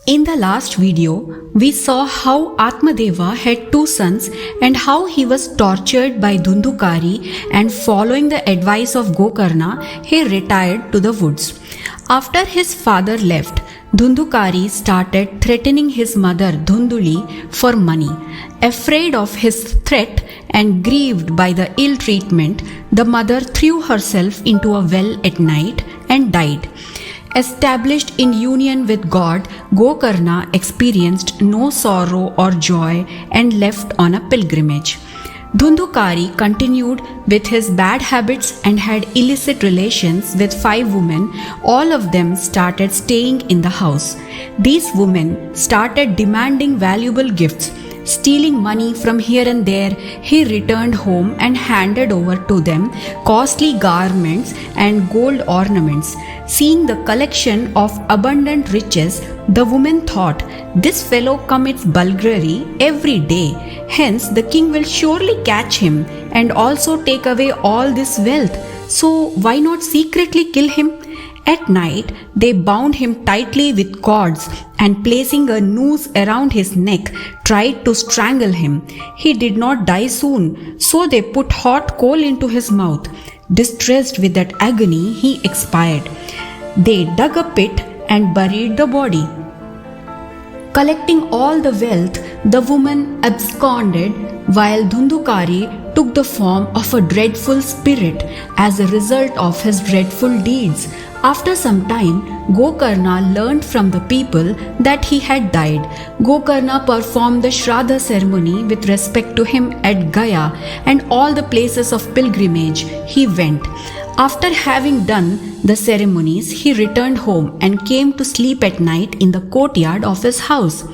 In the last video, we saw how Atmadeva had two sons and how he was tortured by Dhundhukari, and following the advice of Gokarna, he retired to the woods. After his father left, Dhundhukari started threatening his mother Dhunduli for money. Afraid of his threat and grieved by the ill treatment, the mother threw herself into a well at night and died. Established in union with God, Gokarna experienced no sorrow or joy and left on a pilgrimage. Dhundhukari continued with his bad habits and had illicit relations with 5 women. All of them started staying in the house. These women started demanding valuable gifts. Stealing money from here and there, he returned home and handed over to them costly garments and gold ornaments. Seeing the collection of abundant riches, the woman thought, "This fellow commits bulgari every day. Hence, the king will surely catch him and also take away all this wealth. So, why not secretly kill him?" At night, they bound him tightly with cords and placing a noose around his neck, tried to strangle him. He did not die soon, so they put hot coal into his mouth. Distressed with that agony, he expired. They dug a pit and buried the body. Collecting all the wealth, the woman absconded while Dhundhukari took the form of a dreadful spirit as a result of his dreadful deeds. After some time, Gokarna learned from the people that he had died. Gokarna performed the Shraddha ceremony with respect to him at Gaya and all the places of pilgrimage he went. After having done the ceremonies, he returned home and came to sleep at night in the courtyard of his house.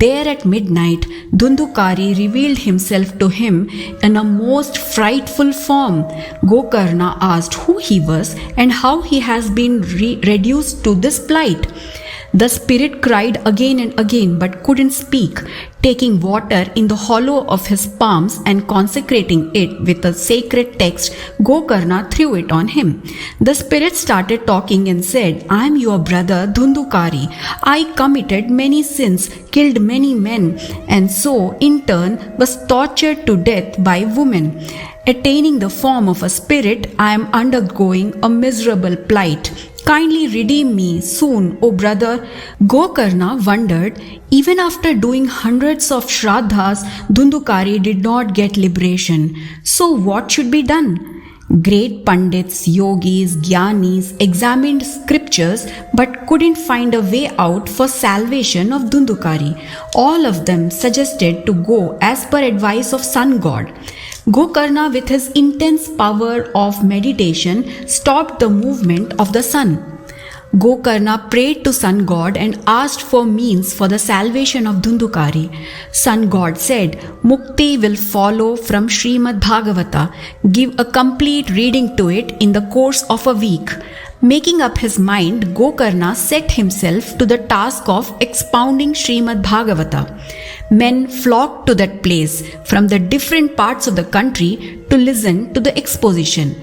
There at midnight, Dhundhukari revealed himself to him in a most frightful form. Gokarna asked who he was and how he has been reduced to this plight. The spirit cried again and again but couldn't speak. Taking water in the hollow of his palms and consecrating it with a sacred text, Gokarna threw it on him. The spirit started talking and said, "I am your brother Dhundhukari. I committed many sins, killed many men, and so in turn was tortured to death by women. Attaining the form of a spirit, I am undergoing a miserable plight. Kindly redeem me soon, O brother." Gokarna wondered. Even after doing hundreds of shraddhas, Dhundhukari did not get liberation. So what should be done? Great pandits, yogis, jnanis examined scriptures but couldn't find a way out for salvation of Dhundhukari. All of them suggested to go as per advice of sun god. Gokarna, with his intense power of meditation, stopped the movement of the sun. Gokarna prayed to sun god and asked for means for the salvation of Dhundhukari. Sun god said, "Mukti will follow from Srimad Bhagavata. Give a complete reading to it in the course of a week." Making up his mind, Gokarna set himself to the task of expounding Srimad Bhagavata. Men flocked to that place from the different parts of the country to listen to the exposition.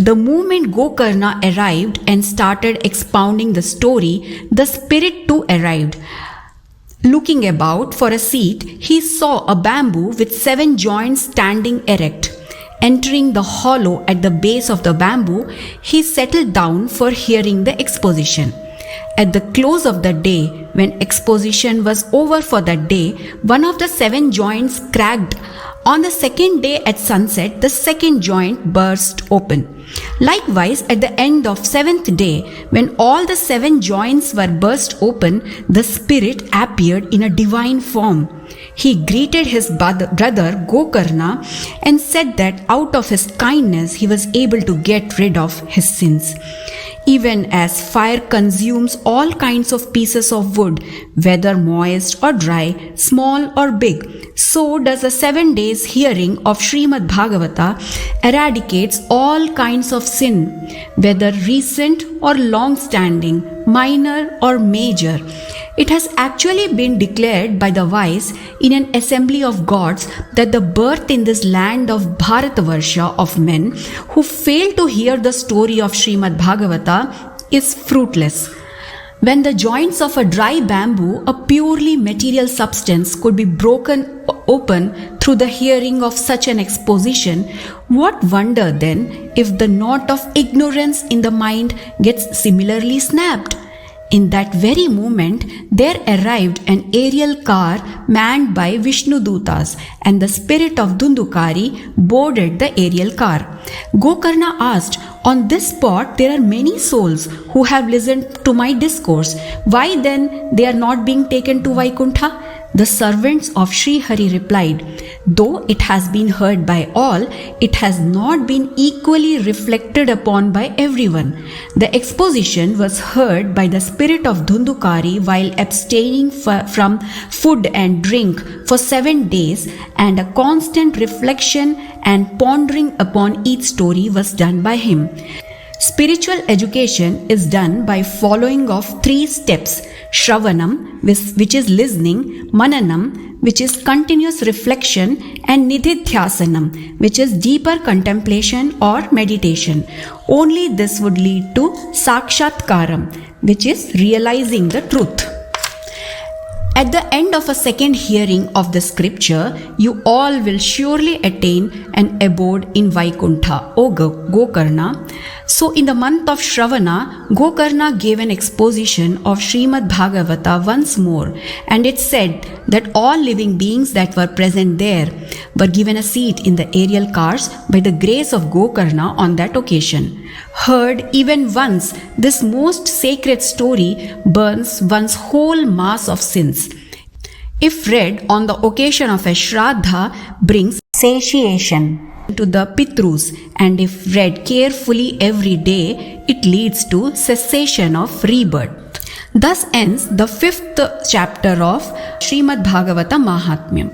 The moment Gokarna arrived and started expounding the story, the spirit too arrived. Looking about for a seat, he saw a bamboo with 7 joints standing erect. Entering the hollow at the base of the bamboo, he settled down for hearing the exposition. At the close of the day, when exposition was over for that day, one of the 7 joints cracked. On the second day at sunset, the second joint burst open. Likewise, at the end of 7th day, when all the 7 joints were burst open, the spirit appeared in a divine form. He greeted his brother Gokarna and said that out of his kindness he was able to get rid of his sins. Even as fire consumes all kinds of pieces of wood, whether moist or dry, small or big, so does the 7 days hearing of Srimad Bhagavata eradicates all kinds of sin, whether recent or long-standing, minor or major. It has actually been declared by the wise in an assembly of gods that the birth in this land of Bharatavarsha of men who fail to hear the story of Srimad Bhagavata is fruitless. When the joints of a dry bamboo, a purely material substance, could be broken open through the hearing of such an exposition, what wonder then if the knot of ignorance in the mind gets similarly snapped? In that very moment, there arrived an aerial car manned by Vishnudutas, and the spirit of Dhundukari boarded the aerial car. Gokarna asked, "On this spot there are many souls who have listened to my discourse. Why then they are not being taken to Vaikuntha?" The servants of Sri Hari replied, "Though it has been heard by all, it has not been equally reflected upon by everyone. The exposition was heard by the spirit of Dhundukari while abstaining from food and drink for 7 days, and a constant reflection and pondering upon each story was done by him." Spiritual education is done by following of 3 steps: Shravanam, which is listening; Mananam, which is continuous reflection; and Nididhyasanam, which is deeper contemplation or meditation. Only this would lead to Sakshatkaram, which is realizing the truth. At the end of a second hearing of the scripture, you all will surely attain an abode in Vaikuntha, O Gokarna. So in the month of Shravana, Gokarna gave an exposition of Srimad Bhagavata once more, and it said that all living beings that were present there were given a seat in the aerial cars by the grace of Gokarna on that occasion. Heard even once, this most sacred story burns one's whole mass of sins. If read on the occasion of a Shraddha, brings satiation to the Pitrus, and if read carefully every day, it leads to cessation of rebirth. Thus ends the 5th chapter of Srimad Bhagavata Mahatmyam.